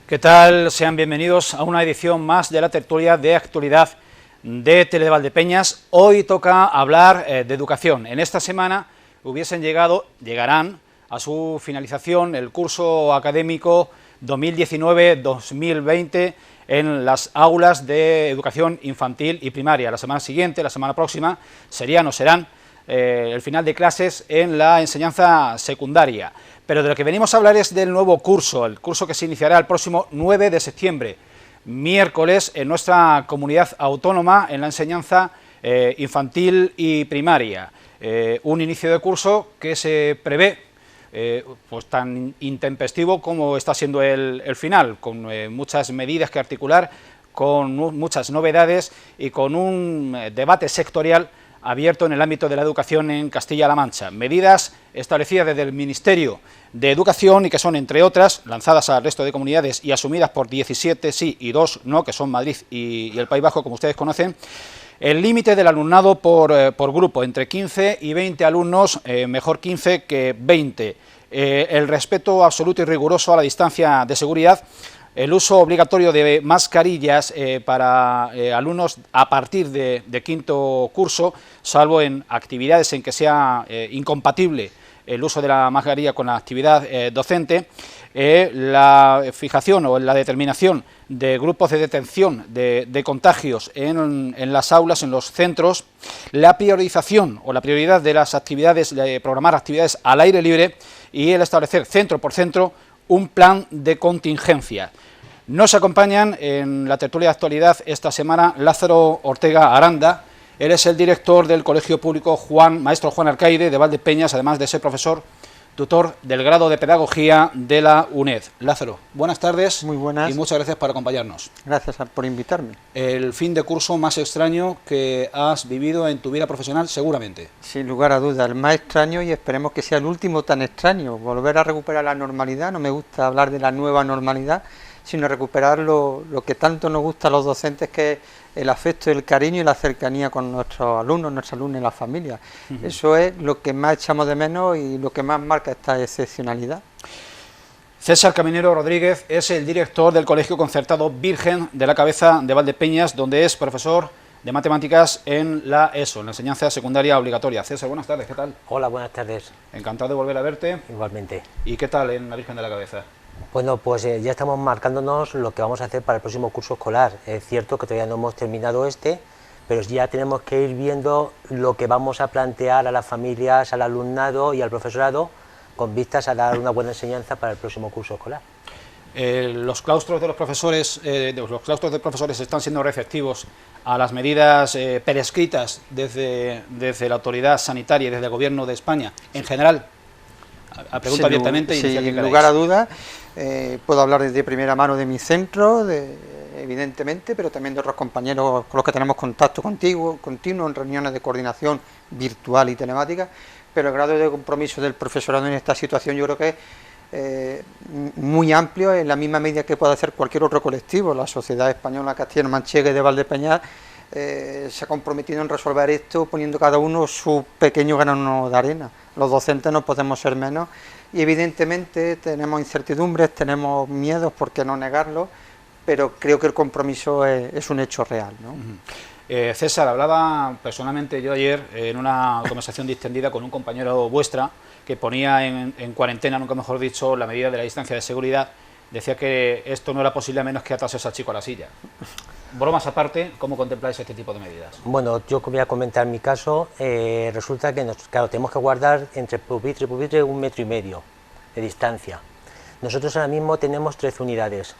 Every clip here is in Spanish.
¿Qué tal? Sean bienvenidos a una edición más de la tertulia de actualidad de Televaldepeñas. Hoy toca hablar de educación. En esta semana llegarán a su finalización el curso académico 2019-2020 en las aulas de educación infantil y primaria. La semana siguiente, la semana próxima, serán el final de clases en la enseñanza secundaria. Pero de lo que venimos a hablar es del nuevo curso, el curso que se iniciará el próximo 9 de septiembre, miércoles, en nuestra comunidad autónoma, en la enseñanza infantil y primaria. Un inicio de curso que se prevé pues tan intempestivo como está siendo el final, con muchas medidas que articular, con muchas novedades y con un debate sectorial abierto en el ámbito de la educación en Castilla-La Mancha. Medidas establecidas desde el Ministerio de Educación y que son, entre otras, lanzadas al resto de comunidades y asumidas por 17 sí y 2 no, que son Madrid y el País Vasco, como ustedes conocen. El límite del alumnado por grupo, entre 15 y 20 alumnos, mejor 15 que 20. El respeto absoluto y riguroso a la distancia de seguridad. El uso obligatorio de mascarillas para alumnos a partir de quinto curso, salvo en actividades en que sea incompatible el uso de la mascarilla con la actividad docente. La fijación o la determinación de grupos de detención de contagios en las aulas, en los centros, la priorización o la prioridad de las actividades, de programar actividades al aire libre y el establecer centro por centro un plan de contingencia. Nos acompañan en la tertulia de actualidad esta semana Lázaro Ortega Aranda. Él es el director del Colegio Público Maestro Juan Arcaide de Valdepeñas, además de ser profesor tutor del grado de Pedagogía de la UNED. Lázaro, buenas tardes. Muy buenas. Y muchas gracias por acompañarnos. Gracias por invitarme. El fin de curso más extraño que has vivido en tu vida profesional, seguramente. Sin lugar a dudas, el más extraño, y esperemos que sea el último tan extraño. Volver a recuperar la normalidad, no me gusta hablar de la nueva normalidad, sino recuperar lo que tanto nos gusta a los docentes, que es el afecto, el cariño y la cercanía con nuestros alumnos, nuestras alumnas y la familia. Eso es lo que más echamos de menos y lo que más marca esta excepcionalidad. César Caminero Rodríguez es el director del Colegio Concertado Virgen de la Cabeza de Valdepeñas, donde es profesor de matemáticas en la ESO, en la enseñanza secundaria obligatoria. César, buenas tardes, ¿qué tal? Hola, buenas tardes. Encantado de volver a verte. Igualmente. ¿Y qué tal en la Virgen de la Cabeza? Bueno, pues ya estamos marcándonos lo que vamos a hacer para el próximo curso escolar. Es cierto que todavía no hemos terminado pero ya tenemos que ir viendo lo que vamos a plantear a las familias, al alumnado y al profesorado, con vistas a dar una buena enseñanza para el próximo curso escolar. Los claustros de los profesores están siendo receptivos a las medidas prescritas desde la autoridad sanitaria y desde el Gobierno de España en general. A pregunta abiertamente y sin lugar a dudas, puedo hablar de primera mano de mi centro, evidentemente, pero también de otros compañeros con los que tenemos contacto continuo en reuniones de coordinación virtual y telemática, pero el grado de compromiso del profesorado en esta situación yo creo que es muy amplio, en la misma medida que puede hacer cualquier otro colectivo. La Sociedad Española Castellano-Manchega de Valdepeñas se ha comprometido en resolver esto poniendo cada uno su pequeño grano de arena. Los docentes no podemos ser menos y evidentemente tenemos incertidumbres, tenemos miedos, por qué no negarlo, pero creo que el compromiso es un hecho real, ¿no? César, hablaba personalmente yo ayer en una conversación distendida con un compañero vuestra que ponía en cuarentena, nunca mejor dicho, la medida de la distancia de seguridad. Decía que esto no era posible a menos que atase al chico a la silla. Bromas aparte, ¿cómo contempláis este tipo de medidas? Bueno, yo voy a comentar mi caso. Resulta que claro, tenemos que guardar entre pupitre y pupitre 1,5 metros de distancia. Nosotros ahora mismo tenemos 13 unidades,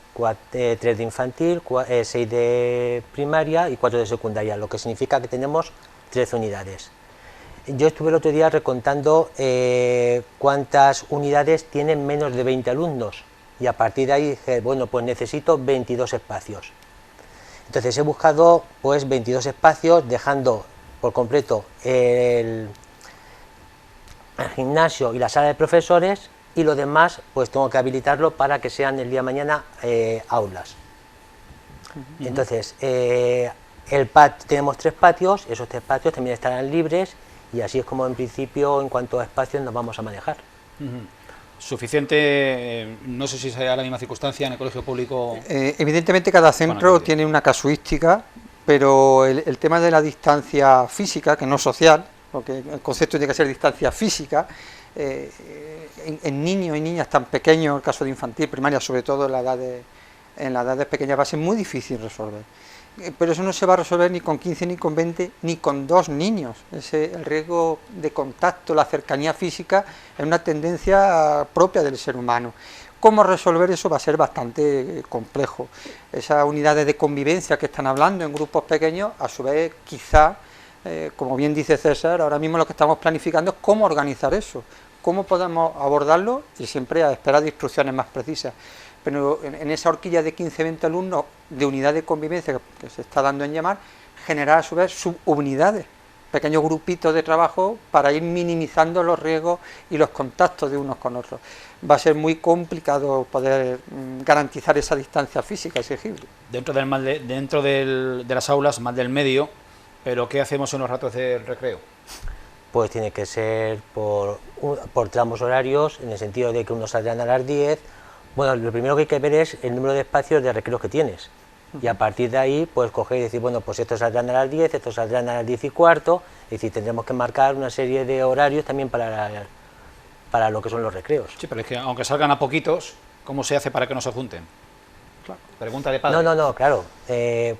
3 de infantil, 6 de primaria y 4 de secundaria, lo que significa que tenemos 13 unidades. Yo estuve el otro día recontando cuántas unidades tienen menos de 20 alumnos y a partir de ahí dije, bueno, pues necesito 22 espacios. Entonces he buscado pues 22 espacios, dejando por completo el gimnasio y la sala de profesores, y lo demás pues tengo que habilitarlo para que sean el día de mañana aulas. Entonces tenemos 3 patios, esos 3 patios también estarán libres y así es como en principio en cuanto a espacios nos vamos a manejar. Suficiente, no sé si será la misma circunstancia en el colegio público. Evidentemente cada centro tiene una casuística, pero el tema de la distancia física, que no social, porque el concepto tiene que ser distancia física, en niños y niñas tan pequeños, el caso de infantil, primaria, sobre todo en la edad de pequeña, va a ser muy difícil resolver. Pero eso no se va a resolver ni con 15, ni con 20, ni con 2 niños. El riesgo de contacto, la cercanía física, es una tendencia propia del ser humano. ¿Cómo resolver eso? Va a ser bastante complejo. Esas unidades de convivencia que están hablando en grupos pequeños, a su vez, quizá, como bien dice César, ahora mismo lo que estamos planificando es cómo organizar eso, cómo podemos abordarlo y siempre a esperar de instrucciones más precisas. Pero en esa horquilla de 15-20 alumnos de unidad de convivencia que se está dando en llamar, generar a su vez subunidades, pequeños grupitos de trabajo para ir minimizando los riesgos y los contactos de unos con otros. Va a ser muy complicado poder garantizar esa distancia física exigible. Dentro de las aulas, más del medio, pero ¿qué hacemos en los ratos de recreo? Pues tiene que ser por tramos horarios, en el sentido de que unos saldrán a las 10. Bueno, lo primero que hay que ver es el número de espacios de recreos que tienes. Y a partir de ahí, pues coger y decir, bueno, pues estos saldrán a las 10, estos saldrán a las 10 y cuarto. Es decir, tendremos que marcar una serie de horarios también para lo que son los recreos. Sí, pero es que aunque salgan a poquitos, ¿cómo se hace para que no se junten? Claro. Pregunta de padre. No, claro.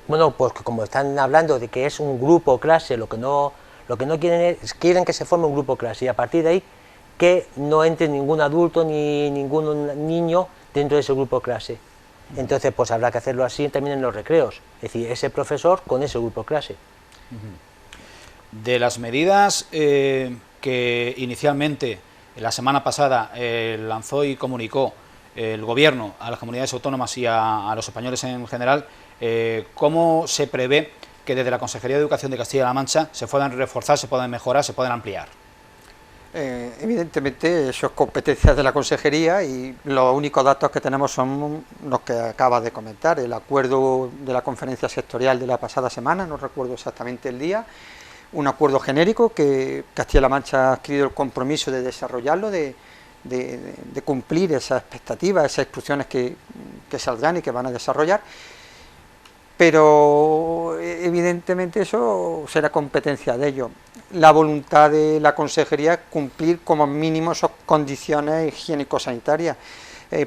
Bueno, pues como están hablando de que es un grupo clase, lo que no quieren que se forme un grupo clase, y a partir de ahí que no entre ningún adulto ni ningún niño dentro de ese grupo clase. Entonces, pues habrá que hacerlo así también en los recreos, es decir, ese profesor con ese grupo clase. De las medidas que inicialmente, la semana pasada, lanzó y comunicó el Gobierno a las comunidades autónomas y a los españoles en general, ¿cómo se prevé que desde la Consejería de Educación de Castilla-La Mancha se puedan reforzar, se puedan mejorar, se puedan ampliar? Evidentemente eso es competencia de la Consejería y los únicos datos que tenemos son los que acabas de comentar, el acuerdo de la conferencia sectorial de la pasada semana, no recuerdo exactamente el día, un acuerdo genérico que Castilla-La Mancha ha adquirido el compromiso de desarrollarlo, de cumplir esas expectativas, esas instrucciones que saldrán y que van a desarrollar, pero evidentemente eso será competencia de ellos. La voluntad de la Consejería es cumplir como mínimo esas condiciones higiénico-sanitarias.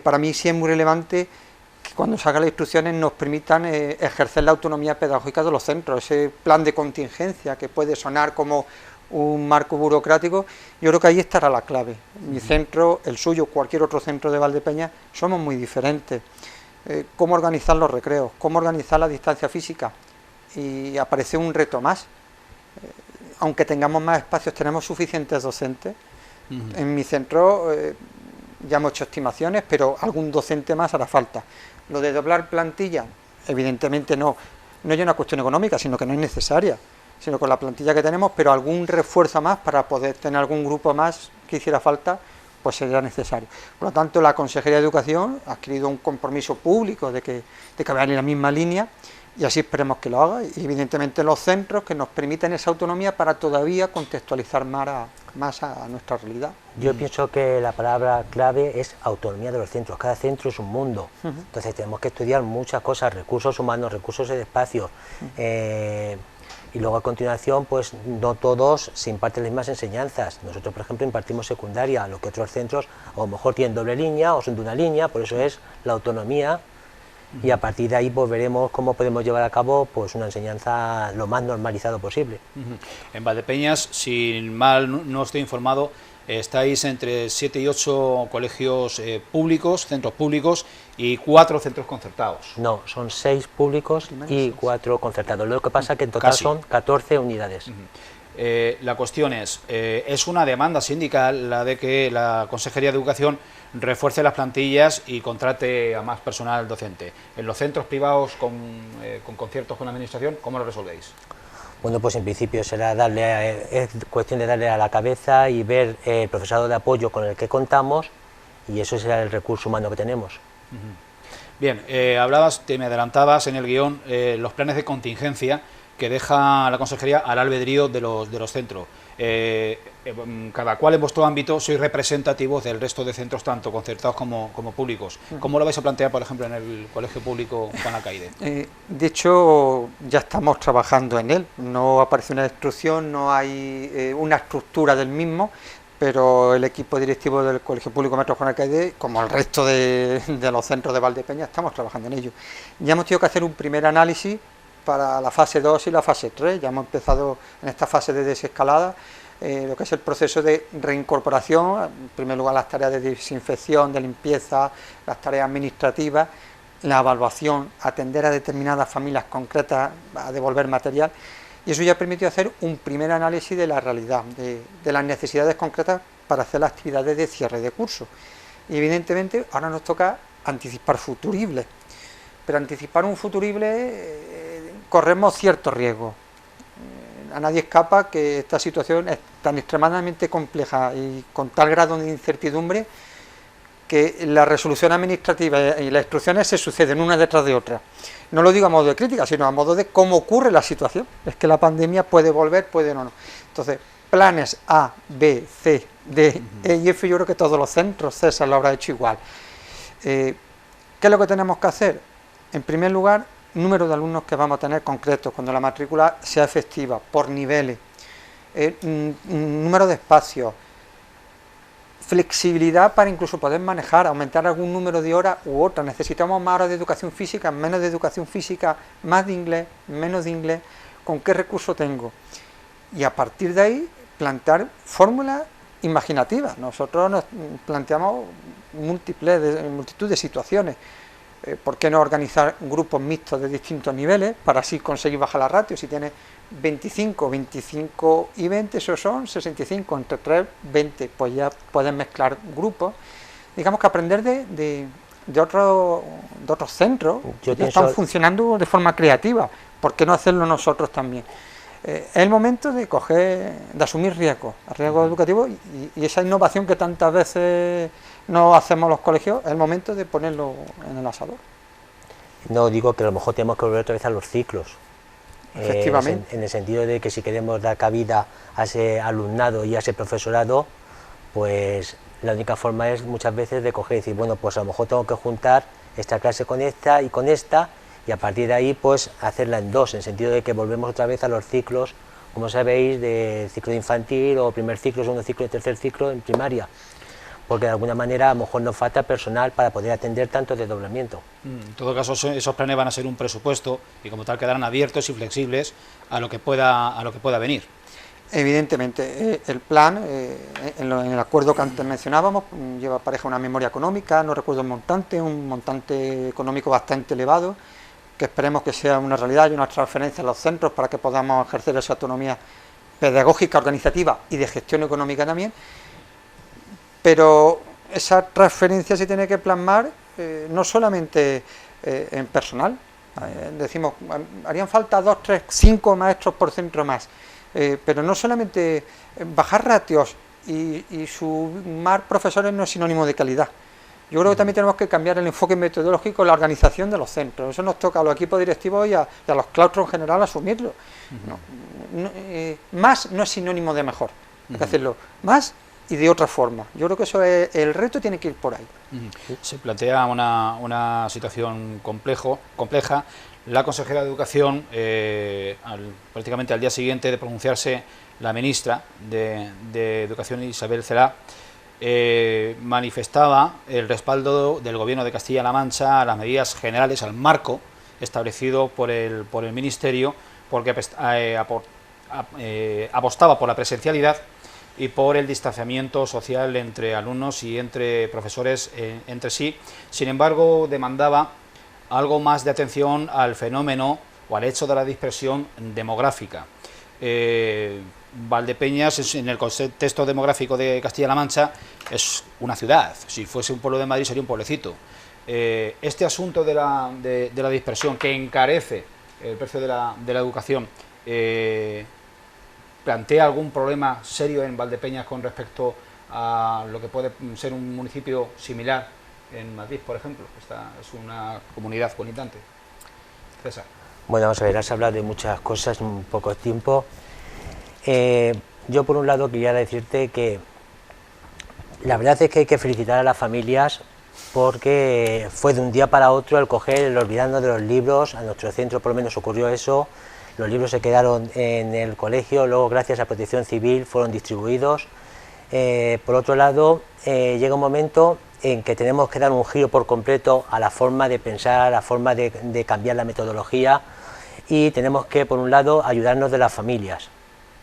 Para mí sí es muy relevante que cuando salgan las instrucciones nos permitan ejercer la autonomía pedagógica de los centros, ese plan de contingencia que puede sonar como un marco burocrático, yo creo que ahí estará la clave. Mi centro, el suyo, cualquier otro centro de Valdepeñas, somos muy diferentes. Cómo organizar los recreos, cómo organizar la distancia física, y aparece un reto más. Aunque tengamos más espacios, tenemos suficientes docentes. En mi centro ya hemos hecho estimaciones, pero algún docente más hará falta. Lo de doblar plantilla, evidentemente no es una cuestión económica, sino que no es necesaria, sino con la plantilla que tenemos, pero algún refuerzo más para poder tener algún grupo más que hiciera falta, pues sería necesario. Por lo tanto, la Consejería de Educación ha adquirido un compromiso público de que vayan en la misma línea, y así esperemos que lo haga, y evidentemente los centros que nos permiten esa autonomía para todavía contextualizar más a nuestra realidad. Yo pienso que la palabra clave es autonomía de los centros. Cada centro es un mundo, entonces tenemos que estudiar muchas cosas, recursos humanos, recursos de espacio, y luego a continuación, pues no todos se imparten las mismas enseñanzas. Nosotros, por ejemplo, impartimos secundaria, lo que otros centros a lo mejor tienen doble línea o son de una línea, por eso es la autonomía. Y a partir de ahí pues veremos cómo podemos llevar a cabo pues una enseñanza lo más normalizado posible. En Valdepeñas, si mal no estoy informado, estáis entre 7 y 8 colegios públicos, centros públicos, y 4 centros concertados. No, son 6 públicos y 4 concertados. Lo que pasa es que en total son 14 unidades. La cuestión es una demanda sindical la de que la Consejería de Educación refuerce las plantillas y contrate a más personal docente. En los centros privados con conciertos con la Administración, ¿cómo lo resolvéis? Bueno, pues en principio será es cuestión de darle a la cabeza y ver el profesorado de apoyo con el que contamos, y eso será el recurso humano que tenemos. Bien, me adelantabas en el guión los planes de contingencia que deja la consejería al albedrío de los centros. Cada cual en vuestro ámbito sois representativos del resto de centros, tanto concertados como públicos. ¿Cómo lo vais a plantear, por ejemplo, en el Colegio Público Juan Alcaide? De hecho, ya estamos trabajando en él. No aparece una instrucción, no hay una estructura del mismo, pero el equipo directivo del Colegio Público Maestro Juan Alcaide, como el resto de los centros de Valdepeñas, estamos trabajando en ello. Ya hemos tenido que hacer un primer análisis para la fase 2 y la fase 3, ya hemos empezado en esta fase de desescalada, lo que es el proceso de reincorporación, en primer lugar las tareas de desinfección, de limpieza, las tareas administrativas, la evaluación, atender a determinadas familias concretas, a devolver material, y eso ya permitió hacer un primer análisis de la realidad, de las necesidades concretas para hacer las actividades de cierre de curso. Y evidentemente ahora nos toca anticipar futuribles, pero anticipar un futurible corremos cierto riesgo. A nadie escapa que esta situación es tan extremadamente compleja y con tal grado de incertidumbre que la resolución administrativa y las instrucciones se suceden una detrás de otra. No lo digo a modo de crítica, sino a modo de cómo ocurre la situación. Es que la pandemia puede volver, puede no. Entonces, planes A, B, C, D, E y F, yo creo que todos los centros, César lo habrá hecho igual. ¿Qué es lo que tenemos que hacer? En primer lugar, número de alumnos que vamos a tener concretos cuando la matrícula sea efectiva, por niveles, número de espacios, flexibilidad para incluso poder manejar, aumentar algún número de horas u otras. Necesitamos más horas de educación física, menos de educación física, más de inglés, menos de inglés, ¿con qué recurso tengo? Y a partir de ahí plantear fórmulas imaginativas. Nosotros nos planteamos multitud de situaciones. ¿Por qué no organizar grupos mixtos de distintos niveles para así conseguir bajar la ratio? Si tienes 25 y 20, eso son 65, entre 3, 20, pues ya puedes mezclar grupos. Digamos que aprender de otros centros que están funcionando de forma creativa. ¿Por qué no hacerlo nosotros también? Es el momento de asumir riesgos educativos y esa innovación que tantas veces no hacemos los colegios, es el momento de ponerlo en el asador. No digo que a lo mejor tenemos que volver otra vez a los ciclos. Efectivamente. En el sentido de que si queremos dar cabida a ese alumnado y a ese profesorado, pues la única forma es muchas veces de coger y decir, bueno, pues a lo mejor tengo que juntar esta clase con esta, y a partir de ahí pues hacerla en dos, en el sentido de que volvemos otra vez a los ciclos, como sabéis, de ciclo de infantil o primer ciclo, segundo ciclo y tercer ciclo en primaria, porque de alguna manera a lo mejor nos falta personal para poder atender tanto desdoblamiento. En todo caso, esos planes van a ser un presupuesto y como tal quedarán abiertos y flexibles a lo que pueda venir. Evidentemente, el plan, en el acuerdo que antes mencionábamos, lleva pareja una memoria económica, no recuerdo un montante económico bastante elevado, que esperemos que sea una realidad y una transferencia a los centros para que podamos ejercer esa autonomía pedagógica, organizativa y de gestión económica también, pero esa transferencia se tiene que plasmar no solamente en personal, decimos, harían falta 2, 3, 5 maestros por centro más, pero no solamente bajar ratios y sumar profesores no es sinónimo de calidad. Yo creo que también tenemos que cambiar el enfoque metodológico y la organización de los centros. Eso nos toca a los equipos directivos y a los claustros en general asumirlo. Más no es sinónimo de mejor. Hay que hacerlo más y de otra forma. Yo creo que eso el reto tiene que ir por ahí. Se plantea una situación compleja. La consejera de Educación, prácticamente al día siguiente de pronunciarse la ministra de Educación, Isabel Celaá, manifestaba el respaldo del Gobierno de Castilla-La Mancha a las medidas generales, al marco establecido por el Ministerio, porque apostaba por la presencialidad y por el distanciamiento social entre alumnos y entre profesores entre sí. Sin embargo, demandaba algo más de atención al fenómeno o al hecho de la dispersión demográfica. Valdepeñas, en el contexto demográfico de Castilla-La Mancha, es una ciudad. Si fuese un pueblo de Madrid sería un pueblecito. Este asunto de la dispersión, que encarece el precio de la educación, ¿plantea algún problema serio en Valdepeñas con respecto a lo que puede ser un municipio similar en Madrid, por ejemplo? Esta es una comunidad colindante. César. Bueno, vamos a ver, has hablado de muchas cosas en un poco tiempo. Yo por un lado quería decirte que la verdad es que hay que felicitar a las familias porque fue de un día para otro el coger, el olvidarnos de los libros. A nuestro centro por lo menos ocurrió eso, los libros se quedaron en el colegio, luego gracias a Protección Civil fueron distribuidos. Por otro lado, llega un momento en que tenemos que dar un giro por completo a la forma de pensar, a la forma de cambiar la metodología, y tenemos que, por un lado, ayudarnos de las familias.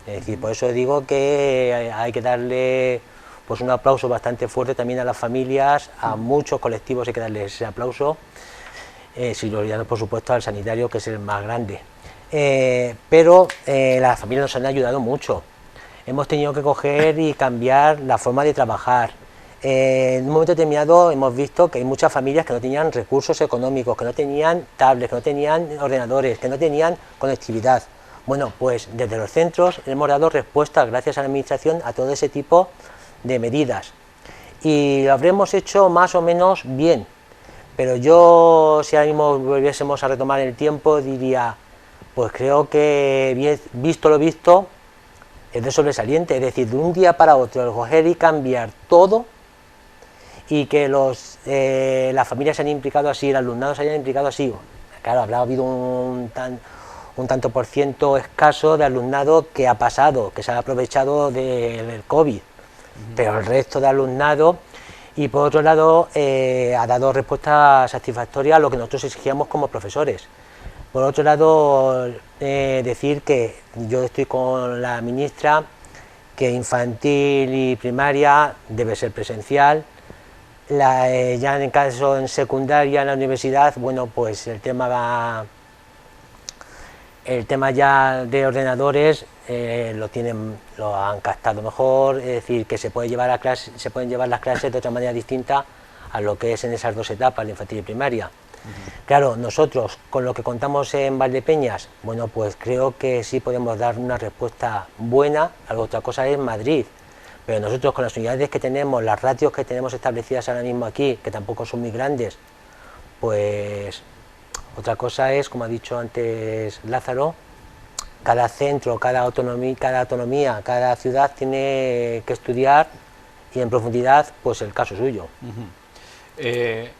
Es decir, por eso digo que hay que darle pues un aplauso bastante fuerte también a las familias, a muchos colectivos hay que darles ese aplauso, sin olvidarnos por supuesto al sanitario, que es el más grande. Pero las familias nos han ayudado mucho. Hemos tenido que coger y cambiar la forma de trabajar. En un momento determinado hemos visto que hay muchas familias que no tenían recursos económicos, que no tenían tablets, que no tenían ordenadores, que no tenían conectividad. Bueno, pues desde los centros hemos dado respuesta, gracias a la administración, a todo ese tipo de medidas. Y lo habremos hecho más o menos bien. Pero yo, si ahora mismo volviésemos a retomar el tiempo, diría, pues creo que visto lo visto, es de sobresaliente. Es decir, de un día para otro, el coger y cambiar todo, y que las familias se han implicado así, el alumnado se hayan implicado así. Claro, habrá habido un tanto por ciento escaso de alumnado que ha pasado, que se ha aprovechado del COVID, pero el resto de alumnado, y por otro lado ha dado respuesta satisfactoria a lo que nosotros exigíamos como profesores. Por otro lado, decir que yo estoy con la ministra, que infantil y primaria debe ser presencial. Ya en el caso en secundaria, en la universidad, bueno, pues el tema ya de ordenadores lo han captado mejor, es decir, que se pueden llevar las clases de otra manera distinta a lo que es en esas dos etapas, la infantil y primaria. Claro, nosotros con lo que contamos en Valdepeñas, bueno, pues creo que sí podemos dar una respuesta buena. Otra cosa es Madrid, pero nosotros con las unidades que tenemos, las ratios que tenemos establecidas ahora mismo aquí, que tampoco son muy grandes, pues otra cosa es, como ha dicho antes Lázaro, cada centro, cada autonomía, cada ciudad tiene que estudiar y en profundidad pues el caso suyo.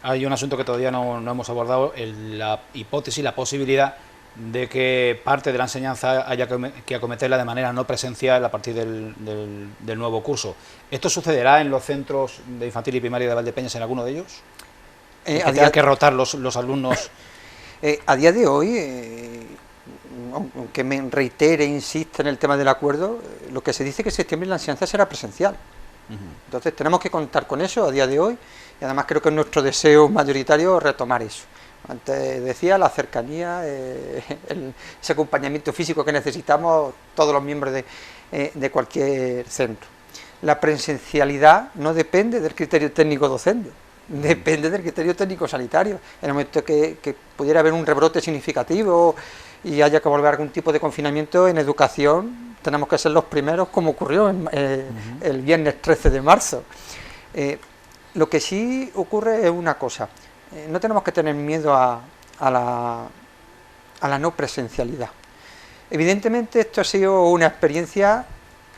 Hay un asunto que todavía no hemos abordado, la hipótesis, la posibilidad de que parte de la enseñanza haya que acometerla de manera no presencial a partir del nuevo curso. ¿Esto sucederá en los centros de infantil y primaria de Valdepeñas, en alguno de ellos? ¿Que tengan que rotar los alumnos? A día de hoy, aunque me reitere e insiste en el tema del acuerdo, lo que se dice es que en septiembre la enseñanza será presencial. Entonces tenemos que contar con eso a día de hoy, y además creo que es nuestro deseo mayoritario retomar eso. Antes decía, la cercanía, ese acompañamiento físico que necesitamos todos los miembros de cualquier centro. La presencialidad no depende del criterio técnico docente, depende del criterio técnico sanitario. En el momento que pudiera haber un rebrote significativo y haya que volver a algún tipo de confinamiento en educación, tenemos que ser los primeros, como ocurrió el viernes 13 de marzo. Lo que sí ocurre es una cosa, no tenemos que tener miedo a la no presencialidad. Evidentemente esto ha sido una experiencia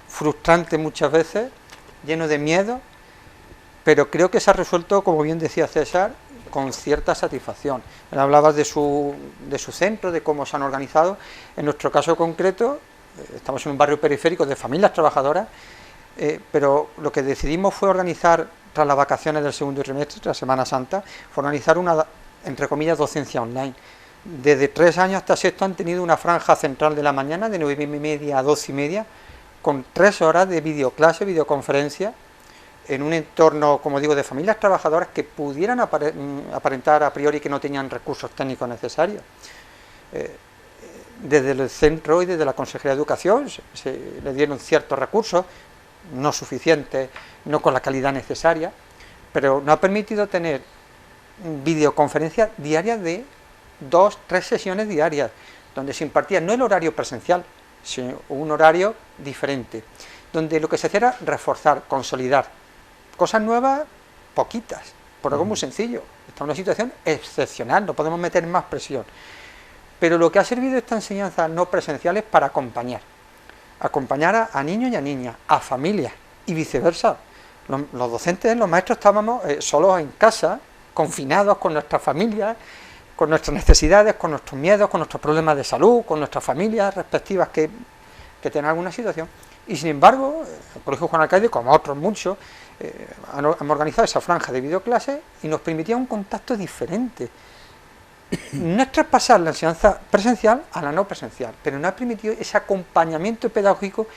frustrante muchas veces, lleno de miedo, pero creo que se ha resuelto, como bien decía César, con cierta satisfacción. Él hablaba de su centro, de cómo se han organizado. En nuestro caso concreto, estamos en un barrio periférico de familias trabajadoras, pero lo que decidimos fue organizar, tras las vacaciones del segundo trimestre, tras Semana Santa, fue organizar una, entre comillas, docencia online. Desde 3 años hasta sexto han tenido una franja central de la mañana, de 9:30 a 12:30, con 3 horas de videoclase, videoconferencia, en un entorno, como digo, de familias trabajadoras que pudieran aparentar a priori que no tenían recursos técnicos necesarios. Desde el centro y desde la Consejería de Educación se le dieron ciertos recursos, no suficientes, no con la calidad necesaria, pero nos ha permitido tener videoconferencias diarias de 2-3 sesiones diarias, donde se impartía no el horario presencial, sino un horario diferente, donde lo que se hacía era reforzar, consolidar cosas nuevas, poquitas, por algo muy sencillo. Está en una situación excepcional, no podemos meter más presión. pero lo que ha servido esta enseñanza no presencial es para acompañar a niños y a niñas, a familias y viceversa. Los docentes, los maestros estábamos solos en casa, confinados con nuestras familias, con nuestras necesidades, con nuestros miedos, con nuestros problemas de salud, con nuestras familias respectivas que tienen alguna situación. Y sin embargo, el Colegio Juan Alcaide, como otros muchos, hemos organizado esa franja de videoclases y nos permitía un contacto diferente. No es traspasar la enseñanza presencial a la no presencial, pero nos ha permitido ese acompañamiento pedagógico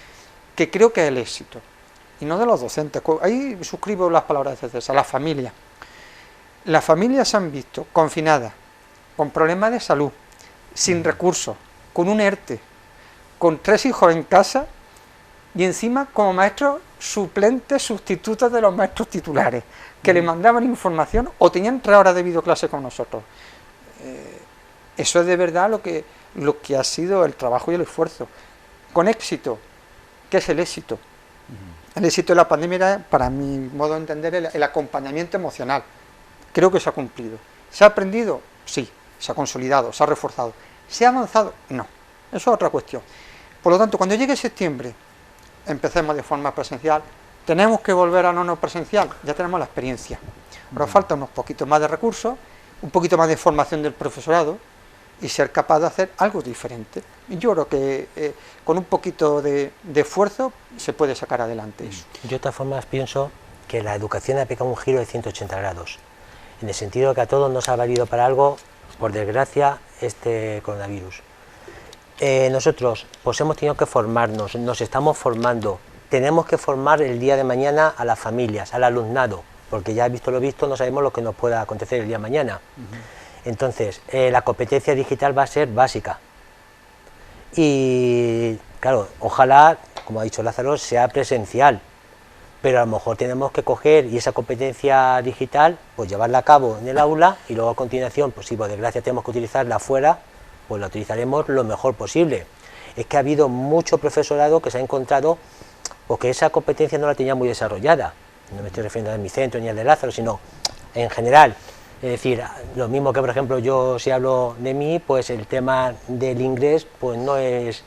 que creo que es el éxito. Y no de los docentes. Ahí suscribo las palabras de César, la familia. Las familias se han visto confinadas, con problemas de salud, sin recursos, con un ERTE, con 3 hijos en casa y encima como maestros suplentes, sustitutos de los maestros titulares, que le mandaban información o tenían 3 horas de videoclase con nosotros. Eso es de verdad lo que ha sido el trabajo y el esfuerzo. Con éxito. ¿Qué es el éxito? El éxito de la pandemia era, para mi modo de entender, el acompañamiento emocional. Creo que se ha cumplido. ¿Se ha aprendido? Sí. Se ha consolidado, se ha reforzado. ¿Se ha avanzado? No. Eso es otra cuestión. Por lo tanto, cuando llegue septiembre, empecemos de forma presencial, tenemos que volver a no presencial, ya tenemos la experiencia. Ahora falta unos poquitos más de recursos, un poquito más de formación del profesorado y ser capaz de hacer algo diferente. Y yo creo que con un poquito de esfuerzo se puede sacar adelante eso. Yo de todas formas pienso que la educación ha pegado un giro de 180 grados, en el sentido de que a todos nos ha valido para algo, por desgracia, este coronavirus. Nosotros pues hemos tenido que formarnos, nos estamos formando, tenemos que formar el día de mañana a las familias, al alumnado, porque ya visto lo visto no sabemos lo que nos pueda acontecer el día de mañana. Entonces, la competencia digital va a ser básica. Y claro, ojalá, como ha dicho Lázaro, sea presencial, pero a lo mejor tenemos que coger y esa competencia digital, pues llevarla a cabo en el aula y luego a continuación, pues si por desgracia tenemos que utilizarla afuera, pues la utilizaremos lo mejor posible. Es que ha habido mucho profesorado que se ha encontrado porque esa competencia no la tenía muy desarrollada. No me estoy refiriendo a mi centro ni al de Lázaro, sino en general. Es decir, lo mismo que por ejemplo yo si hablo de mí, pues el tema del inglés pues no es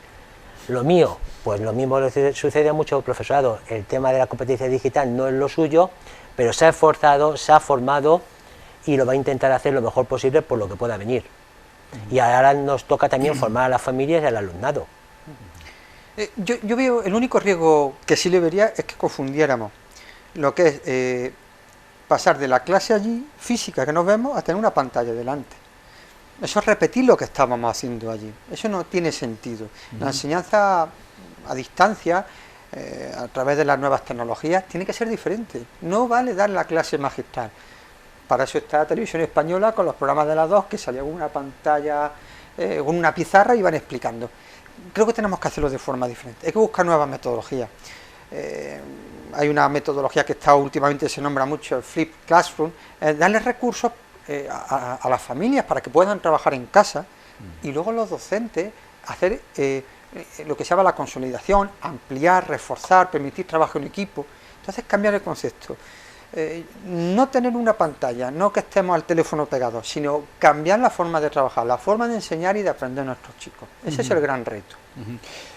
lo mío. Pues lo mismo sucede a muchos profesorados. El tema de la competencia digital no es lo suyo, pero se ha esforzado, se ha formado y lo va a intentar hacer lo mejor posible por lo que pueda venir. Y ahora nos toca también formar a las familias y al alumnado. Yo veo el único riesgo que sí le vería es que confundiéramos lo que es pasar de la clase allí, física que nos vemos, a tener una pantalla delante. Eso es repetir lo que estábamos haciendo allí. Eso no tiene sentido. La enseñanza a distancia, a través de las nuevas tecnologías, tiene que ser diferente. No vale dar la clase magistral. Para eso está la televisión española con los programas de las 2 que salían con una pantalla, con una pizarra y van explicando. Creo que tenemos que hacerlo de forma diferente. Hay que buscar nuevas metodologías. Hay una metodología que está últimamente se nombra mucho, el Flip Classroom, darle recursos a las familias para que puedan trabajar en casa y luego los docentes hacer lo que se llama la consolidación, ampliar, reforzar, permitir trabajo en equipo. Entonces cambiar el concepto. No tener una pantalla, no que estemos al teléfono pegados, sino cambiar la forma de trabajar, la forma de enseñar y de aprender a nuestros chicos. Ese es el gran reto.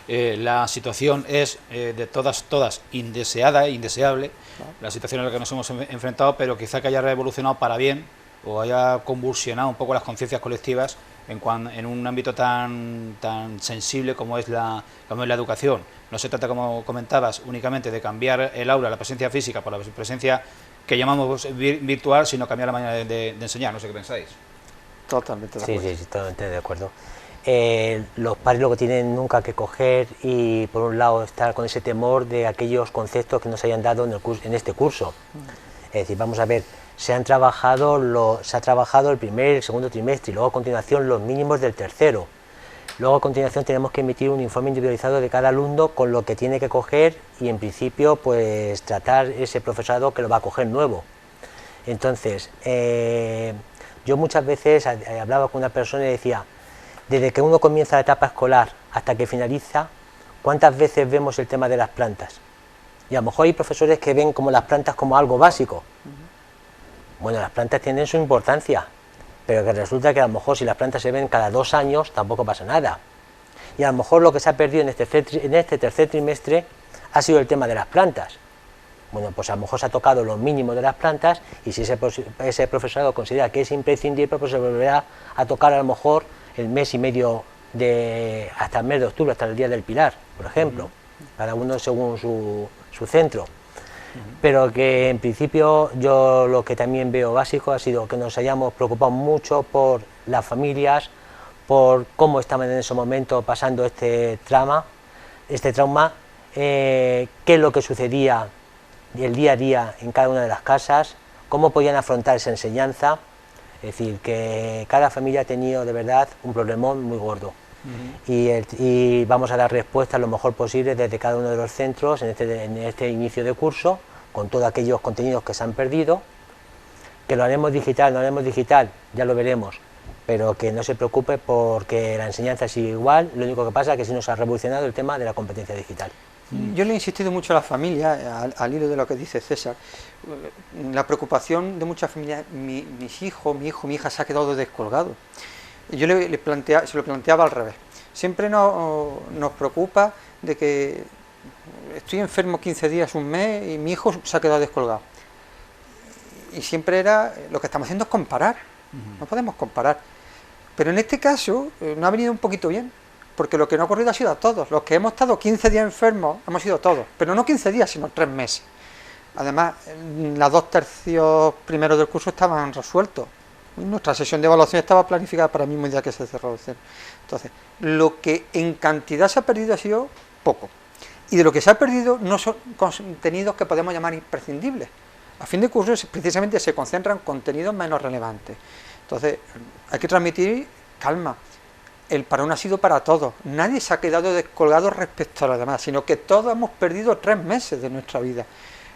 La situación es de todas indeseada e indeseable, claro. La situación en la que nos hemos enfrentado, pero quizá que haya revolucionado para bien o haya convulsionado un poco las conciencias colectivas en un ámbito tan sensible como es la educación. No se trata, como comentabas, únicamente de cambiar el aula, la presencia física, por la presencia que llamamos virtual, sino cambiar la manera de enseñar. No sé qué pensáis. Totalmente de acuerdo. Sí, totalmente de acuerdo. Los padres lo que tienen nunca que coger y por un lado estar con ese temor de aquellos conceptos que nos hayan dado en este curso. Es decir, vamos a ver, se ha trabajado el primer y el segundo trimestre y luego a continuación los mínimos del tercero. Luego a continuación tenemos que emitir un informe individualizado de cada alumno con lo que tiene que coger y en principio pues tratar ese profesorado que lo va a coger nuevo. Entonces, yo muchas veces hablaba con una persona y decía, desde que uno comienza la etapa escolar hasta que finaliza, ¿cuántas veces vemos el tema de las plantas? Y a lo mejor hay profesores que ven como las plantas como algo básico. Bueno, las plantas tienen su importancia, pero que resulta que a lo mejor si las plantas se ven cada 2 años tampoco pasa nada. Y a lo mejor lo que se ha perdido en este tercer trimestre ha sido el tema de las plantas. Bueno, pues a lo mejor se ha tocado lo mínimo de las plantas y si ese profesorado considera que es imprescindible, pues se volverá a tocar a lo mejor el mes y medio hasta el mes de octubre, hasta el Día del Pilar, por ejemplo, cada uno según su centro. Pero que en principio yo lo que también veo básico ha sido que nos hayamos preocupado mucho por las familias, por cómo estaban en ese momento pasando este trauma, qué es lo que sucedía el día a día en cada una de las casas, cómo podían afrontar esa enseñanza. Es decir, que cada familia ha tenido de verdad un problemón muy gordo. Y vamos a dar respuesta lo mejor posible desde cada uno de los centros en este inicio de curso, con todos aquellos contenidos que se han perdido, que lo haremos digital, no lo haremos digital, ya lo veremos, pero que no se preocupe porque la enseñanza sigue igual, lo único que pasa es que sí nos ha revolucionado el tema de la competencia digital. Yo le he insistido mucho a la familia, al hilo de lo que dice César, la preocupación de muchas familias, mi hijo, mi hija se ha quedado descolgado. Y yo se lo planteaba al revés. Siempre nos preocupa de que estoy enfermo 15 días, un mes y mi hijo se ha quedado descolgado. Y siempre era, lo que estamos haciendo es comparar, no podemos comparar. Pero en este caso no ha venido un poquito bien. Porque lo que no ha ocurrido ha sido a todos. Los que hemos estado 15 días enfermos, hemos sido todos. Pero no 15 días, sino 3 meses. Además, las 2/3 primeros del curso estaban resueltos. Nuestra sesión de evaluación estaba planificada para el mismo día que se cerró el centro. Entonces, lo que en cantidad se ha perdido ha sido poco. Y de lo que se ha perdido no son contenidos que podemos llamar imprescindibles. A fin de curso, precisamente se concentran contenidos menos relevantes. Entonces, hay que transmitir calma. El parón ha sido para todos, nadie se ha quedado descolgado respecto a los demás, sino que todos hemos perdido 3 meses de nuestra vida.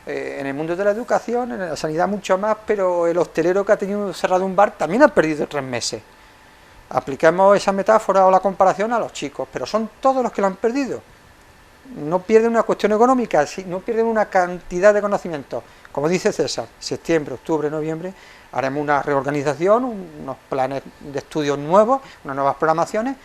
En el mundo de la educación, en la sanidad mucho más, pero el hostelero que ha tenido cerrado un bar también ha perdido 3 meses. Apliquemos esa metáfora o la comparación a los chicos, pero son todos los que lo han perdido. No pierden una cuestión económica, no pierden una cantidad de conocimientos. Como dice César, septiembre, octubre, noviembre, haremos una reorganización, unos planes de estudios nuevos, unas nuevas programaciones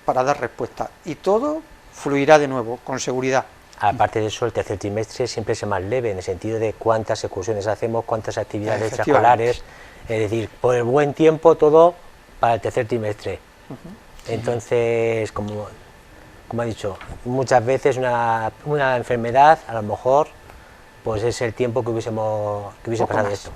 para dar respuesta. Y todo fluirá de nuevo, con seguridad. Aparte de eso, el tercer trimestre siempre es más leve, en el sentido de cuántas excursiones hacemos, cuántas actividades extraescolares. Es decir, por el buen tiempo, todo para el tercer trimestre. Entonces, como ha dicho, muchas veces una enfermedad, a lo mejor, pues es el tiempo que hubiese pasado esto.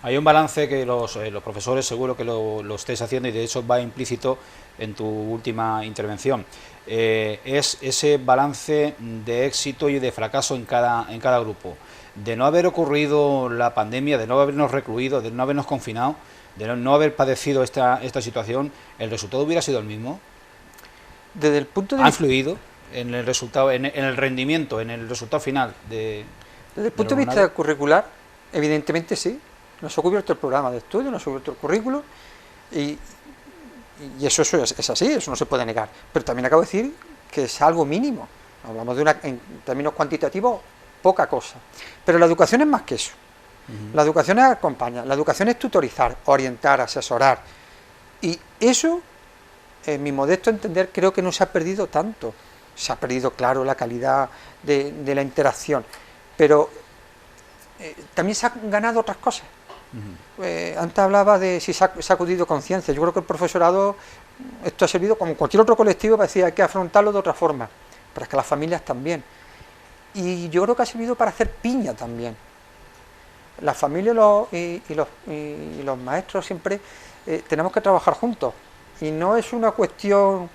Hay un balance que los profesores seguro que lo estáis haciendo y de hecho va implícito en tu última intervención. Es ese balance de éxito y de fracaso en cada grupo. De no haber ocurrido la pandemia, de no habernos recluido, de no habernos confinado, de no haber padecido esta situación, ¿el resultado hubiera sido el mismo? Desde el punto de ¿Ha influido en el resultado, en el rendimiento, en el resultado final Desde el punto de vista curricular, evidentemente sí. Nos ha cubierto el programa de estudio, nos ha cubierto el currículo y eso es así, eso no se puede negar. Pero también acabo de decir que es algo mínimo. Hablamos en términos cuantitativos, poca cosa. Pero la educación es más que eso. La educación es acompañar, la educación es tutorizar, orientar, asesorar. Y eso, en mi modesto entender, creo que no se ha perdido tanto. Se ha perdido, claro, la calidad de la interacción. Pero también se han ganado otras cosas. Antes hablaba de si se ha sacudido conciencia. Yo creo que el profesorado, esto ha servido como cualquier otro colectivo para decir hay que afrontarlo de otra forma, pero es que las familias también. Y yo creo que ha servido para hacer piña también. Las familias y los maestros siempre tenemos que trabajar juntos. Y no es una cuestión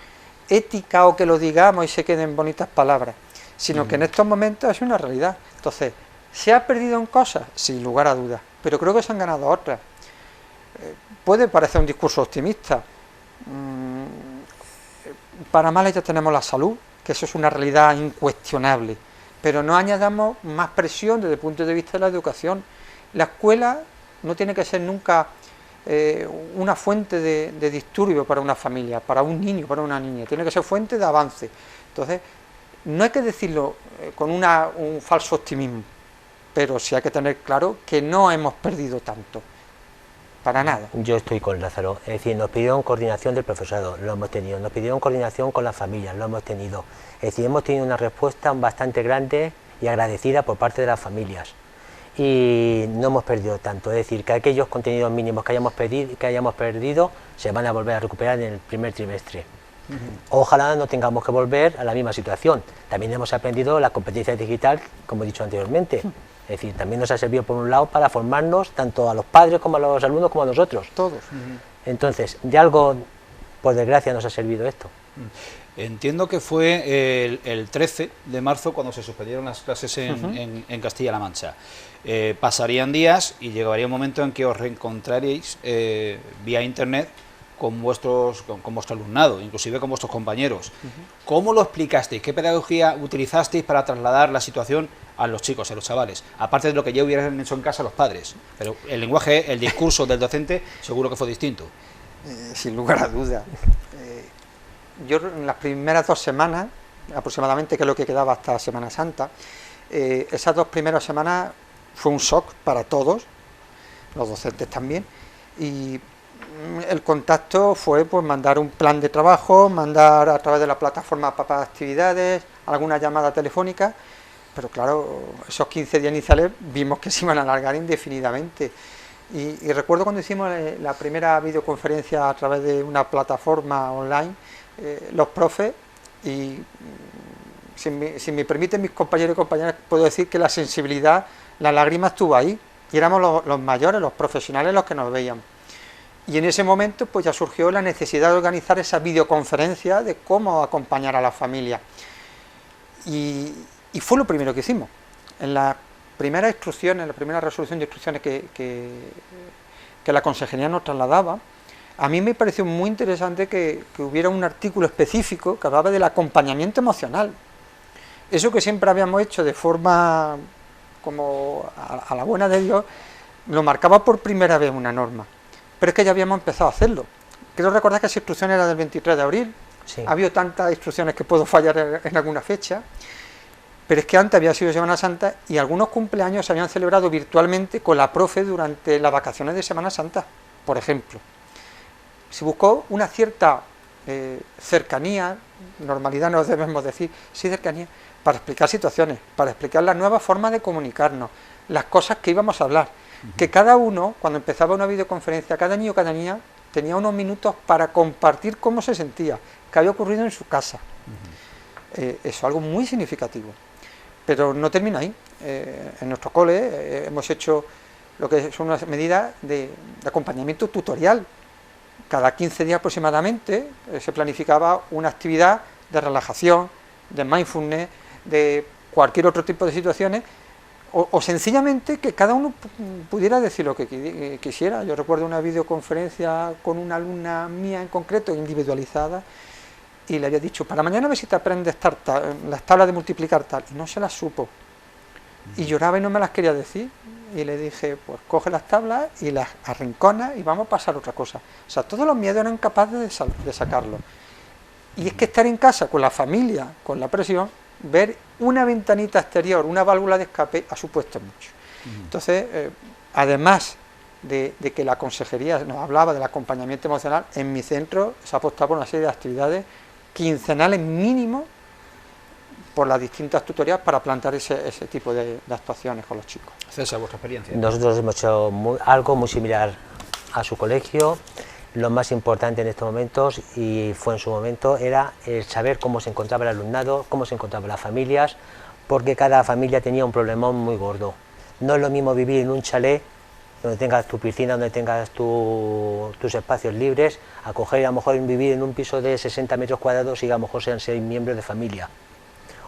ética o que lo digamos y se queden bonitas palabras, sino que en estos momentos es una realidad. Entonces, ¿se ha perdido en cosas? Sin lugar a dudas, pero creo que se han ganado otras. Puede parecer un discurso optimista. Para mal ya tenemos la salud, que eso es una realidad incuestionable, pero no añadamos más presión desde el punto de vista de la educación. La escuela no tiene que ser nunca una fuente de disturbio para una familia, para un niño, para una niña, tiene que ser fuente de avance. Entonces, no hay que decirlo con un falso optimismo, pero sí hay que tener claro que no hemos perdido tanto. para nada. Yo estoy con Lázaro, es decir, nos pidieron coordinación del profesorado, lo hemos tenido, nos pidieron coordinación con las familias, lo hemos tenido, es decir, hemos tenido una respuesta bastante grande y agradecida por parte de las familias y no hemos perdido tanto, es decir, que aquellos contenidos mínimos que hayamos perdido se van a volver a recuperar en el primer trimestre. Ojalá no tengamos que volver a la misma situación. También hemos aprendido la competencia digital, como he dicho anteriormente. Es decir, también nos ha servido por un lado para formarnos tanto a los padres como a los alumnos como a nosotros. Todos. Entonces, de algo, por desgracia, nos ha servido esto. Entiendo que fue el 13 de marzo cuando se suspendieron las clases en Castilla-La Mancha. Pasarían días y llegaría un momento en que os reencontraréis vía internet con vuestro alumnado, inclusive con vuestros compañeros. ¿Cómo lo explicasteis? ¿Qué pedagogía utilizasteis para trasladar la situación a los chicos, a los chavales? Aparte de lo que ya hubieran hecho en casa los padres. Pero el lenguaje, el discurso del docente seguro que fue distinto. Sin lugar a dudas. Yo en las primeras 2 semanas, aproximadamente, que es lo que quedaba hasta Semana Santa, esas 2 primeras semanas fue un shock para todos, los docentes también, y el contacto fue pues mandar un plan de trabajo, mandar a través de la plataforma para actividades, alguna llamada telefónica, pero claro, esos 15 días iniciales vimos que se iban a alargar indefinidamente. Y recuerdo cuando hicimos la primera videoconferencia a través de una plataforma online, los profes, y si me permiten mis compañeros y compañeras, puedo decir que la sensibilidad, la lágrima estuvo ahí, y éramos los mayores, los profesionales los que nos veían. Y en ese momento pues ya surgió la necesidad de organizar esa videoconferencia de cómo acompañar a la familia. Y fue lo primero que hicimos. En la primera instrucción, en la primera resolución de instrucciones que la consejería nos trasladaba, a mí me pareció muy interesante que hubiera un artículo específico que hablaba del acompañamiento emocional. Eso que siempre habíamos hecho de forma como a la buena de Dios, lo marcaba por primera vez una norma. Pero es que ya habíamos empezado a hacerlo. Quiero recordar que esa instrucción era del 23 de abril, sí. Ha habido tantas instrucciones que puedo fallar en alguna fecha, pero es que antes había sido Semana Santa y algunos cumpleaños se habían celebrado virtualmente con la profe durante las vacaciones de Semana Santa, por ejemplo. Se buscó una cierta cercanía, normalidad no debemos decir, sí cercanía, para explicar situaciones, para explicar las nuevas formas de comunicarnos, las cosas que íbamos a hablar. Que cada uno, cuando empezaba una videoconferencia, cada niño o cada niña tenía unos minutos para compartir cómo se sentía, qué había ocurrido en su casa. Eso es algo muy significativo. Pero no termina ahí. En nuestro cole hemos hecho lo que son unas medidas de acompañamiento tutorial. Cada 15 días aproximadamente se planificaba una actividad de relajación, de mindfulness, de cualquier otro tipo de situaciones, o sencillamente que cada uno pudiera decir lo que quisiera. Yo recuerdo una videoconferencia con una alumna mía en concreto, individualizada, y le había dicho, para mañana a ver si te aprendes las tablas de multiplicar tal, y no se las supo, y lloraba y no me las quería decir, y le dije, pues coge las tablas y las arrincona y vamos a pasar otra cosa. O sea, todos los miedos eran capaces de sacarlo. Y es que estar en casa con la familia, con la presión, ver una ventanita exterior, una válvula de escape, ha supuesto mucho. Entonces, además de que la consejería nos hablaba del acompañamiento emocional, en mi centro se ha apostado por una serie de actividades quincenales mínimo por las distintas tutorías para plantear ese tipo de actuaciones con los chicos. César, vuestra experiencia. Nosotros hemos hecho algo muy similar a su colegio. Lo más importante en estos momentos, y fue en su momento, era el saber cómo se encontraba el alumnado, cómo se encontraban las familias, porque cada familia tenía un problemón muy gordo. No es lo mismo vivir en un chalet donde tengas tu piscina, donde tengas tus espacios libres, a coger a lo mejor vivir en un piso de 60 metros cuadrados y a lo mejor sean 6 miembros de familia.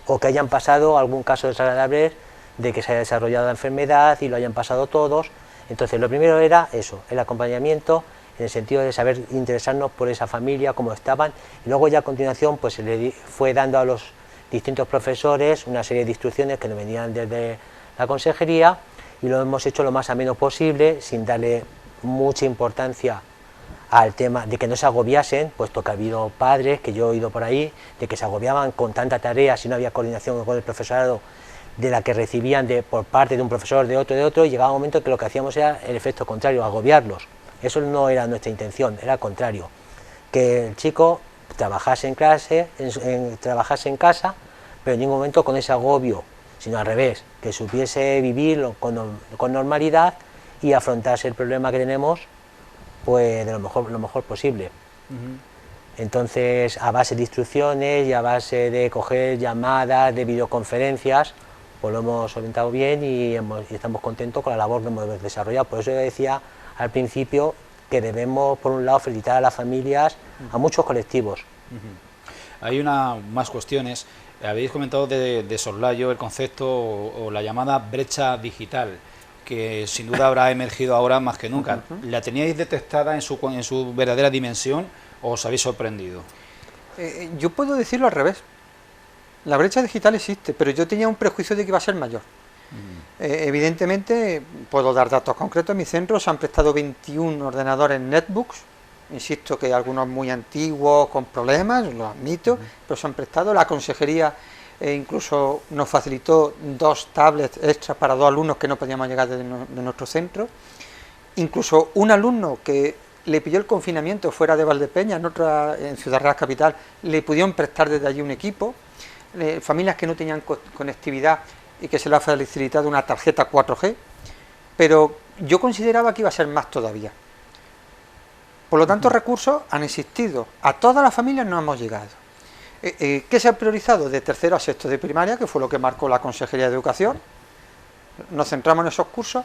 O que hayan pasado algún caso desagradable de que se haya desarrollado la enfermedad y lo hayan pasado todos. Entonces lo primero era eso, el acompañamiento, en el sentido de saber interesarnos por esa familia, cómo estaban, y luego ya a continuación pues se le fue dando a los distintos profesores una serie de instrucciones que nos venían desde la consejería, y lo hemos hecho lo más ameno posible, sin darle mucha importancia al tema de que no se agobiasen, puesto que ha habido padres, que yo he oído por ahí, de que se agobiaban con tanta tarea si no había coordinación con el profesorado, de la que recibían por parte de un profesor, de otro, y llegaba un momento que lo que hacíamos era el efecto contrario, agobiarlos. Eso no era nuestra intención, era al contrario, que el chico trabajase en clase, trabajase en casa, pero en ningún momento con ese agobio, sino al revés, que supiese vivirlo con normalidad y afrontarse el problema que tenemos pues de lo mejor posible. Entonces, a base de instrucciones y a base de coger llamadas, de videoconferencias, pues lo hemos orientado bien y estamos contentos con la labor que hemos desarrollado. Por eso yo decía al principio que debemos, por un lado, felicitar a las familias, a muchos colectivos. Hay más cuestiones. Habéis comentado de soslayo el concepto o la llamada brecha digital, que sin duda habrá emergido ahora más que nunca. ¿La teníais detectada en su verdadera dimensión o os habéis sorprendido? Yo puedo decirlo al revés. La brecha digital existe, pero yo tenía un prejuicio de que iba a ser mayor. Evidentemente, puedo dar datos concretos. En mi centro se han prestado 21 ordenadores netbooks. Insisto que algunos muy antiguos, con problemas, lo admito, pero se han prestado. La consejería incluso nos facilitó 2 tablets extras para 2 alumnos que no podíamos llegar de nuestro centro. Incluso un alumno que le pilló el confinamiento fuera de Valdepeña, en Ciudad Real Capital, le pudieron prestar desde allí un equipo. Familias que no tenían conectividad y que se le ha facilitado una tarjeta 4G, pero yo consideraba que iba a ser más todavía. Por lo tanto, recursos han existido. A todas las familias no hemos llegado. ¿Qué se ha priorizado? De tercero a sexto de primaria, que fue lo que marcó la Consejería de Educación. Nos centramos en esos cursos.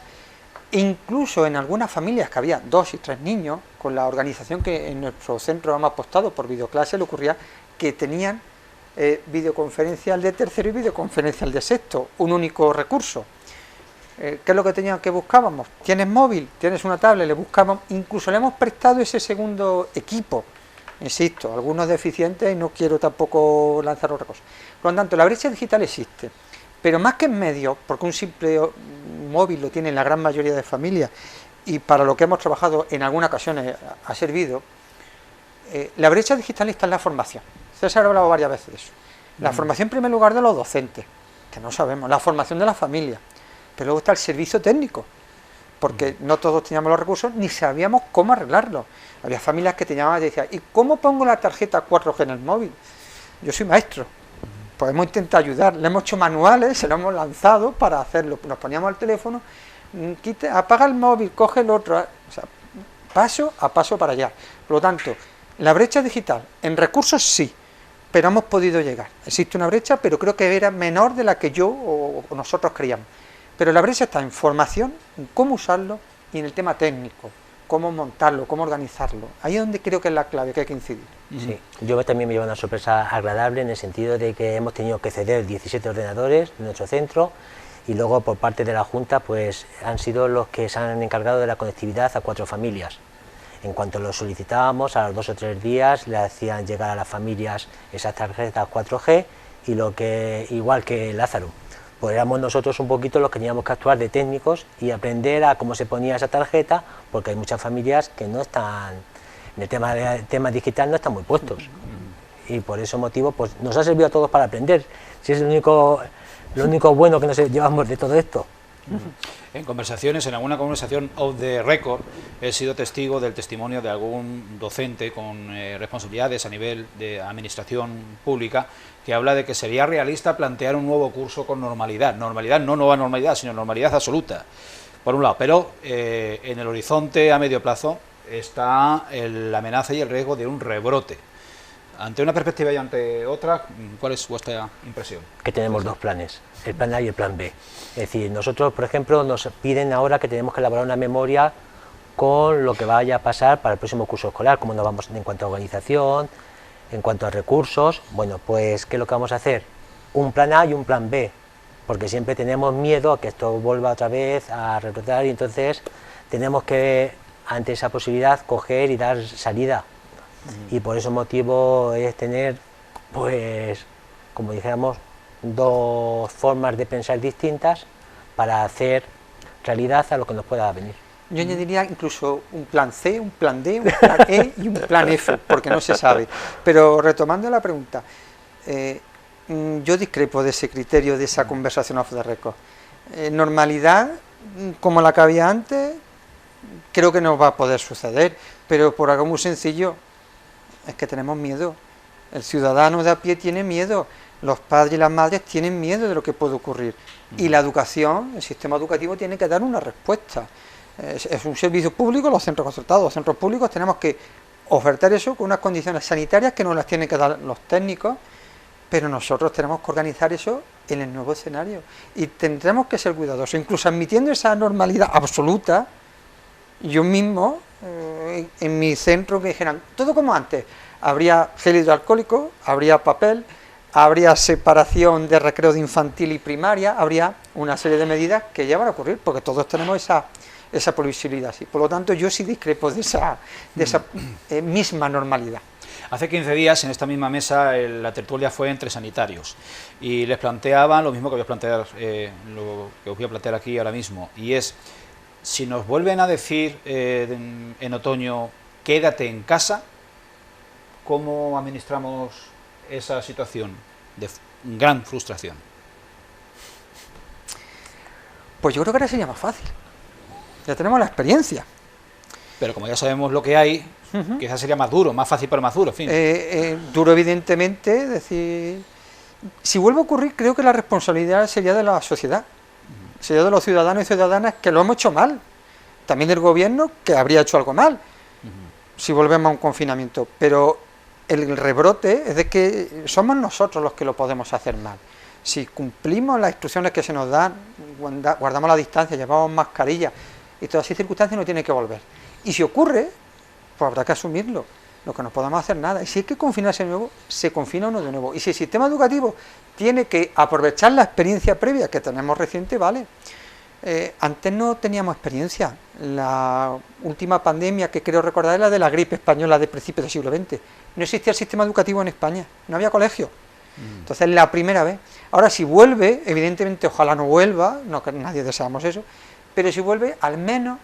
Incluso en algunas familias que había 2 y 3 niños, con la organización que en nuestro centro hemos apostado por videoclase, le ocurría que tenían videoconferencia al de tercero y videoconferencia al de sexto, un único recurso. ¿Qué es lo que que buscábamos? ¿Tienes móvil? ¿Tienes una tablet? Le buscábamos, incluso le hemos prestado ese segundo equipo. Insisto, algunos deficientes y no quiero tampoco lanzar otra cosa. Por lo tanto, la brecha digital existe, pero más que en medios, porque un simple móvil lo tiene la gran mayoría de familias y para lo que hemos trabajado en algunas ocasiones ha servido, la brecha digital está en la formación. César ha hablado varias veces de eso. La formación en primer lugar de los docentes, que no sabemos, la formación de las familias, pero luego está el servicio técnico, porque no todos teníamos los recursos ni sabíamos cómo arreglarlo. Había familias que te llamaban y decían, ¿y cómo pongo la tarjeta 4G en el móvil? Yo soy maestro, pues hemos intentado ayudar, le hemos hecho manuales, se lo hemos lanzado para hacerlo, nos poníamos al teléfono, apaga el móvil, coge el otro, o sea, paso a paso para allá. Por lo tanto, la brecha digital, en recursos sí, pero hemos podido llegar. Existe una brecha, pero creo que era menor de la que yo o nosotros creíamos. Pero la brecha está en formación, en cómo usarlo y en el tema técnico, cómo montarlo, cómo organizarlo. Ahí es donde creo que es la clave, que hay que incidir. Sí, yo también me llevo una sorpresa agradable en el sentido de que hemos tenido que ceder 17 ordenadores de nuestro centro y luego por parte de la Junta pues han sido los que se han encargado de la conectividad a 4 familias. En cuanto lo solicitábamos, a los 2 o 3 días le hacían llegar a las familias esas tarjetas 4G y igual que Lázaro, pues éramos nosotros un poquito los que teníamos que actuar de técnicos y aprender a cómo se ponía esa tarjeta, porque hay muchas familias que no están, en el tema digital no están muy puestos. Y por ese motivo pues nos ha servido a todos para aprender, si es lo único bueno que nos llevamos de todo esto. En alguna conversación off the record, he sido testigo del testimonio de algún docente con responsabilidades a nivel de administración pública que habla de que sería realista plantear un nuevo curso con normalidad. Normalidad, no nueva normalidad, sino normalidad absoluta, por un lado. Pero en el horizonte a medio plazo está la amenaza y el riesgo de un rebrote. Ante una perspectiva y ante otra, ¿cuál es vuestra impresión? Que tenemos 2 planes, el plan A y el plan B. Es decir, nosotros, por ejemplo, nos piden ahora que tenemos que elaborar una memoria con lo que vaya a pasar para el próximo curso escolar, cómo nos vamos en cuanto a organización, en cuanto a recursos. Bueno, pues, ¿qué es lo que vamos a hacer? Un plan A y un plan B, porque siempre tenemos miedo a que esto vuelva otra vez a rebrotar y entonces tenemos que, ante esa posibilidad, coger y dar salida. Y por ese motivo es tener, pues, como dijéramos, 2 formas de pensar distintas para hacer realidad a lo que nos pueda venir. Yo añadiría incluso un plan C, un plan D, un plan E y un plan F, porque no se sabe. Pero retomando la pregunta, yo discrepo de ese criterio, de esa conversación off the record. Normalidad, como la que había antes, creo que no va a poder suceder, pero por algo muy sencillo, es que tenemos miedo. El ciudadano de a pie tiene miedo, los padres y las madres tienen miedo de lo que puede ocurrir. Y la educación, el sistema educativo tiene que dar una respuesta. Es un servicio público, los centros concertados, los centros públicos, tenemos que ofertar eso con unas condiciones sanitarias que nos las tienen que dar los técnicos, pero nosotros tenemos que organizar eso en el nuevo escenario. Y tendremos que ser cuidadosos, incluso admitiendo esa normalidad absoluta. Yo mismo, en mi centro, que dijeran, todo como antes, habría gel hidroalcohólico, habría papel, habría separación de recreo de infantil y primaria, habría una serie de medidas que ya van a ocurrir, porque todos tenemos esa posibilidad. ¿Sí? Por lo tanto, yo sí discrepo de esa misma normalidad. Hace 15 días, en esta misma mesa, la tertulia fue entre sanitarios, y les planteaban lo mismo que voy a plantear, lo que os voy a plantear aquí ahora mismo, y es, si nos vuelven a decir en otoño, quédate en casa, ¿cómo administramos esa situación de gran frustración? Pues yo creo que ahora sería más fácil. Ya tenemos la experiencia. Pero como ya sabemos lo que hay, quizás sería más duro, más fácil pero más duro, en fin. Duro evidentemente, es decir, si vuelve a ocurrir, creo que la responsabilidad sería de la sociedad, sería de los ciudadanos y ciudadanas que lo hemos hecho mal, también del gobierno que habría hecho algo mal, si volvemos a un confinamiento, pero el rebrote es de que somos nosotros los que lo podemos hacer mal. Si cumplimos las instrucciones que se nos dan, guardamos la distancia, llevamos mascarilla y todas esas circunstancias, no tiene que volver. Y si ocurre, pues habrá que asumirlo, lo que no podamos hacer nada. Y si hay que confinarse de nuevo, se confina uno de nuevo. Y si el sistema educativo tiene que aprovechar la experiencia previa que tenemos reciente, vale. Antes no teníamos experiencia. La última pandemia que creo recordar es la de la gripe española de principios del siglo XX. No existía el sistema educativo en España, no había colegio. Entonces, la primera vez. Ahora, si vuelve, evidentemente, ojalá no vuelva, no que nadie deseamos eso, pero si vuelve, al menos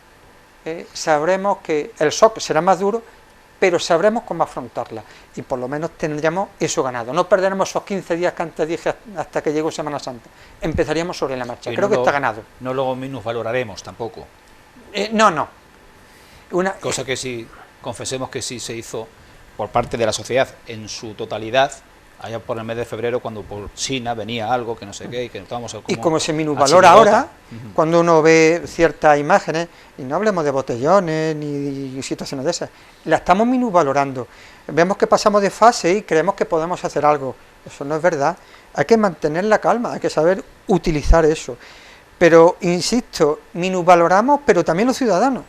sabremos que el shock será más duro, pero sabremos cómo afrontarla. Y por lo menos tendríamos eso ganado. No perderemos esos 15 días que antes dije hasta que llegó Semana Santa. Empezaríamos sobre la marcha. Creo que está ganado. No lo minusvaloraremos tampoco. No. Cosa que sí, confesemos que sí se hizo por parte de la sociedad en su totalidad, allá por el mes de febrero, cuando por China venía algo que no sé qué, y que estábamos y como se minusvalora ahora, cuando uno ve ciertas imágenes, y no hablemos de botellones ni situaciones de esas, la estamos minusvalorando. Vemos que pasamos de fase y creemos que podemos hacer algo. Eso no es verdad. Hay que mantener la calma, hay que saber utilizar eso. Pero, insisto, minusvaloramos, pero también los ciudadanos.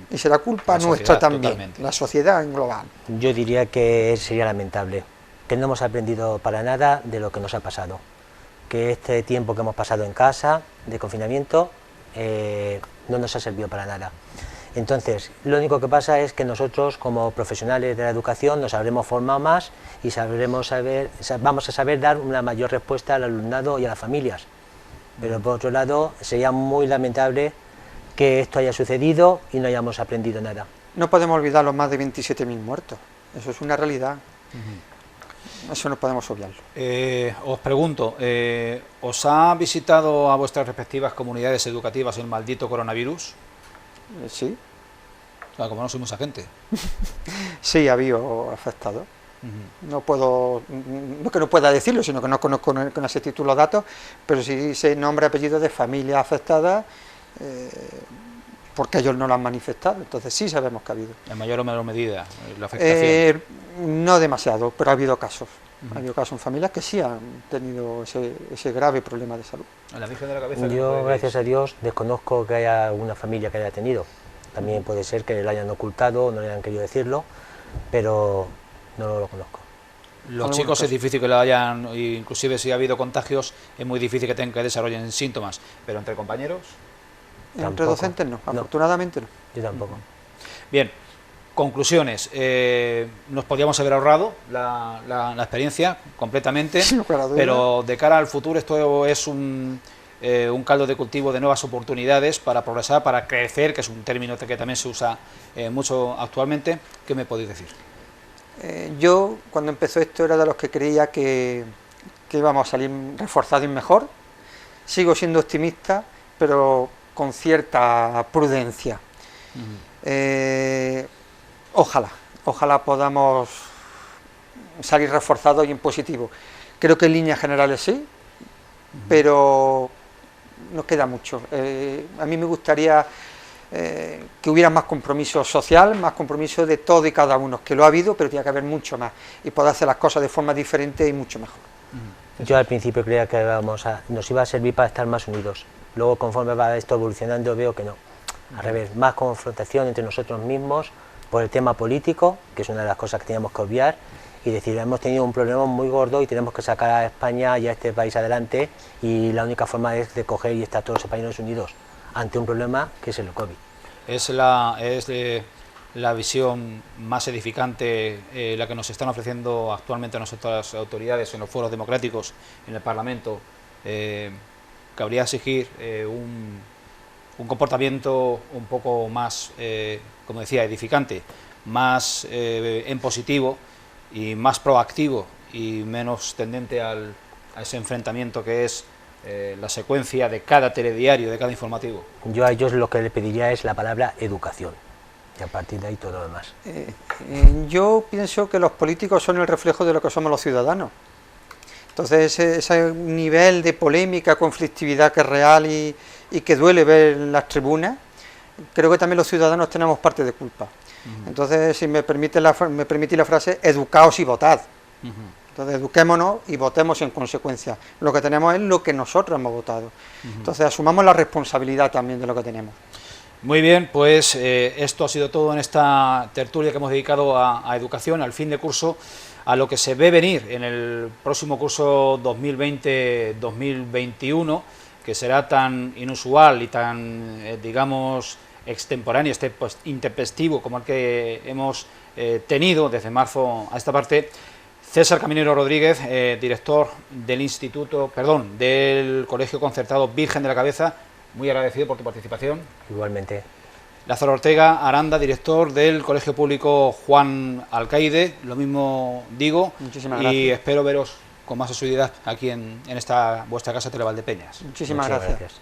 Y será culpa nuestra también, totalmente. La sociedad en global. Yo diría que sería lamentable, que no hemos aprendido para nada de lo que nos ha pasado, que este tiempo que hemos pasado en casa, de confinamiento, no nos ha servido para nada. Entonces, lo único que pasa es que nosotros, como profesionales de la educación, nos habremos formado más y vamos a saber dar una mayor respuesta al alumnado y a las familias. Pero por otro lado, sería muy lamentable que esto haya sucedido y no hayamos aprendido nada. No podemos olvidar los más de 27.000 muertos, eso es una realidad. Eso no podemos obviarlo. Os pregunto, ¿os ha visitado a vuestras respectivas comunidades educativas el maldito coronavirus? Sí. O sea, como no soy mucha gente. Sí, ha habido afectados. No puedo, no que no pueda decirlo, sino que no conozco con exactitud los datos, pero sí sé nombre y apellido de familias afectadas, porque ellos no lo han manifestado, entonces sí sabemos que ha habido. ¿En mayor o menor medida la afectación? No demasiado, pero ha habido casos. Ha habido casos en familias que sí han tenido ese grave problema de salud. ¿En la Virgen de la Cabeza? Yo, gracias a Dios, desconozco que haya alguna familia que haya tenido. También puede ser que lo hayan ocultado o no le hayan querido decirlo, pero no lo conozco. Los chicos es difícil que lo hayan, inclusive si ha habido contagios, es muy difícil que desarrollen síntomas, pero entre compañeros... Tampoco. Entre docentes no, afortunadamente no. Yo tampoco. Bien, conclusiones. Nos podíamos haber ahorrado la experiencia completamente, pero de cara al futuro esto es un caldo de cultivo de nuevas oportunidades para progresar, para crecer, que es un término que también se usa mucho actualmente. ¿Qué me podéis decir? Yo, cuando empezó esto, era de los que creía que íbamos a salir reforzados y mejor. Sigo siendo optimista, pero con cierta prudencia. Ojalá podamos salir reforzados y en positivo. Creo que en líneas generales sí, pero nos queda mucho. A mí me gustaría que hubiera más compromiso social, más compromiso de todo y cada uno, que lo ha habido, pero tiene que haber mucho más, y poder hacer las cosas de forma diferente y mucho mejor. Yo al principio creía que nos iba a servir para estar más unidos, luego conforme va esto evolucionando veo que no, al revés, más confrontación entre nosotros mismos por el tema político, que es una de las cosas que teníamos que obviar, y decir, hemos tenido un problema muy gordo y tenemos que sacar a España y a este país adelante, y la única forma es de coger y estar todos los españoles unidos ante un problema que es el COVID. Es la visión más edificante la que nos están ofreciendo actualmente nuestras autoridades en los foros democráticos, en el Parlamento. Cabría exigir un comportamiento un poco más, como decía, edificante, más en positivo y más proactivo y menos tendente a ese enfrentamiento que es la secuencia de cada telediario, de cada informativo. Yo a ellos lo que le pediría es la palabra educación, y a partir de ahí todo lo demás. Yo pienso que los políticos son el reflejo de lo que somos los ciudadanos. Entonces ese nivel de polémica, conflictividad que es real y que duele ver en las tribunas, creo que también los ciudadanos tenemos parte de culpa. Entonces, si me permitís la frase, educaos y votad. Entonces, eduquémonos y votemos en consecuencia. Lo que tenemos es lo que nosotros hemos votado. Entonces, asumamos la responsabilidad también de lo que tenemos. Muy bien, pues esto ha sido todo en esta tertulia que hemos dedicado a educación, al fin de curso, a lo que se ve venir en el próximo curso 2020-2021, que será tan inusual y tan, digamos, extemporáneo, pues, intempestivo como el que hemos tenido desde marzo a esta parte. César Caminero Rodríguez, director del Colegio Concertado Virgen de la Cabeza, muy agradecido por tu participación. Igualmente. Lázaro Ortega Aranda, director del Colegio Público Juan Alcaide, lo mismo digo. Muchísimas gracias. Y espero veros con más asiduidad aquí en esta vuestra casa Televaldepeñas. Muchísimas gracias.